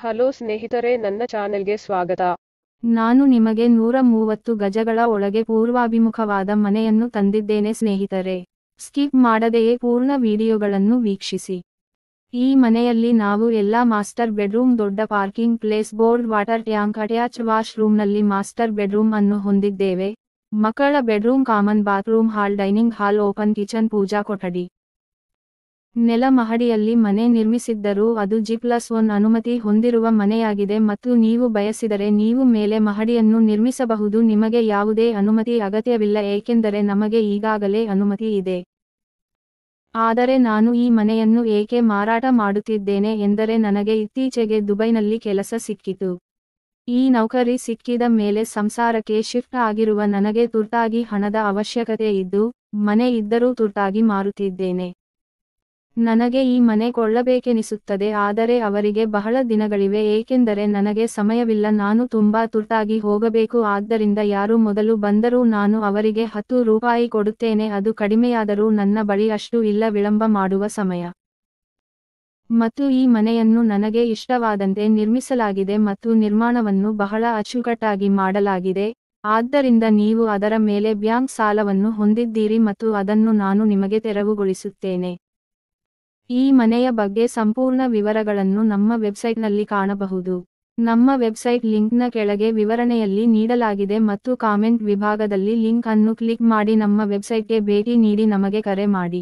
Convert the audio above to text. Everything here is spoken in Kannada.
ಹಲೋ ಸ್ನೇಹಿತರೆ, ನನ್ನ ಚಾನೆಲ್ಗೆ ಸ್ವಾಗತ. ನಾನು ನಿಮಗೆ 130 ಗಜಗಳ ಒಳಗೆ ಪೂರ್ವಾಭಿಮುಖವಾದ ಮನೆಯನ್ನು ತಂದಿದ್ದೇನೆ ಸ್ನೇಹಿತರೆ. ಸ್ಕಿಪ್ ಮಾಡದೆಯೇ ಪೂರ್ಣ ವಿಡಿಯೋಗಳನ್ನು ವೀಕ್ಷಿಸಿ. ಈ ಮನೆಯಲ್ಲಿ ನಾವು ಎಲ್ಲಾ ಮಾಸ್ಟರ್ ಬೆಡ್ರೂಮ್, ದೊಡ್ಡ parking place, board water tank, attach wash ರೂಮ್ನಲ್ಲಿ ಮಾಸ್ಟರ್ ಬೆಡ್ರೂಮ್ ಅನ್ನು ಹೊಂದಿದ್ದೇವೆ. ಮಕ್ಕಳ bedroom, common bathroom, hall, dining hall, open kitchen, ಪೂಜಾ ಕೊಠಡಿ. ನೆಲ ಮಹಡಿಯಲ್ಲಿ ಮನೆ ನಿರ್ಮಿಸಿದ್ದರೂ ಅದು G+1 ಅನುಮತಿ ಹೊಂದಿರುವ ಮನೆಯಾಗಿದೆ ಮತ್ತು ನೀವು ಬಯಸಿದರೆ ನೀವು ಮೇಲೆ ಮಹಡಿಯನ್ನು ನಿರ್ಮಿಸಬಹುದು. ನಿಮಗೆ ಯಾವುದೇ ಅನುಮತಿ ಅಗತ್ಯವಿಲ್ಲ ಏಕೆಂದರೆ ನಮಗೆ ಈಗಾಗಲೇ ಅನುಮತಿ ಇದೆ. ಆದರೆ ನಾನು ಈ ಮನೆಯನ್ನು ಏಕೆ ಮಾರಾಟ ಮಾಡುತ್ತಿದ್ದೇನೆ ಎಂದರೆ ನನಗೆ ಇತ್ತೀಚೆಗೆ ದುಬೈನಲ್ಲಿ ಕೆಲಸ ಸಿಕ್ಕಿತು. ಈ ನೌಕರಿ ಸಿಕ್ಕಿದ ಮೇಲೆ ಸಂಸಾರಕ್ಕೆ ಶಿಫ್ಟ್ ಆಗಿರುವ ನನಗೆ ತುರ್ತಾಗಿ ಹಣದ ಅವಶ್ಯಕತೆ ಇದ್ದು, ಮನೆ ಇದ್ದರೂ ತುರ್ತಾಗಿ ಮಾರುತ್ತಿದ್ದೇನೆ. ನನಗೆ ಈ ಮನೆ ಕೊಳ್ಳಬೇಕೆನಿಸುತ್ತದೆ, ಆದರೆ ಅವರಿಗೆ ಬಹಳ ದಿನಗಳಿವೆ ಏಕೆಂದರೆ ನನಗೆ ಸಮಯವಿಲ್ಲ. ನಾನು ತುಂಬಾ ತುರ್ತಾಗಿ ಹೋಗಬೇಕು. ಆದ್ದರಿಂದ ಯಾರು ಮೊದಲು ಬಂದರೂ ನಾನು ಅವರಿಗೆ ₹10 ಕೊಡುತ್ತೇನೆ. ಅದು ಕಡಿಮೆಯಾದರೂ ನನ್ನ ಬಳಿ ಅಷ್ಟು ಇಲ್ಲ ವಿಳಂಬ ಮಾಡುವ ಸಮಯ. ಮತ್ತು ಈ ಮನೆಯನ್ನು ನನಗೆ ಇಷ್ಟವಾದಂತೆ ನಿರ್ಮಿಸಲಾಗಿದೆ ಮತ್ತು ನಿರ್ಮಾಣವನ್ನು ಬಹಳ ಅಚ್ಚುಕಟ್ಟಾಗಿ ಮಾಡಲಾಗಿದೆ. ಆದ್ದರಿಂದ ನೀವು ಅದರ ಮೇಲೆ ಬ್ಯಾಂಕ್ ಸಾಲವನ್ನು ಹೊಂದಿದ್ದೀರಿ ಮತ್ತು ಅದನ್ನು ನಾನು ನಿಮಗೆ ತೆರವುಗೊಳಿಸುತ್ತೇನೆ. ಈ ಮನೆಯ ಬಗ್ಗೆ ಸಂಪೂರ್ಣ ವಿವರಗಳನ್ನು ನಮ್ಮ ವೆಬ್ಸೈಟ್ನಲ್ಲಿ ಕಾಣಬಹುದು. ನಮ್ಮ ವೆಬ್ಸೈಟ್ ಲಿಂಕ್ನ ಕೆಳಗೆ ವಿವರಣೆಯಲ್ಲಿ ನೀಡಲಾಗಿದೆ ಮತ್ತು ಕಾಮೆಂಟ್ ವಿಭಾಗದಲ್ಲಿ ಲಿಂಕ್ ಅನ್ನು ಕ್ಲಿಕ್ ಮಾಡಿ ನಮ್ಮ ವೆಬ್ಸೈಟ್ಗೆ ಭೇಟಿ ನೀಡಿ ನಮಗೆ ಕರೆ ಮಾಡಿ.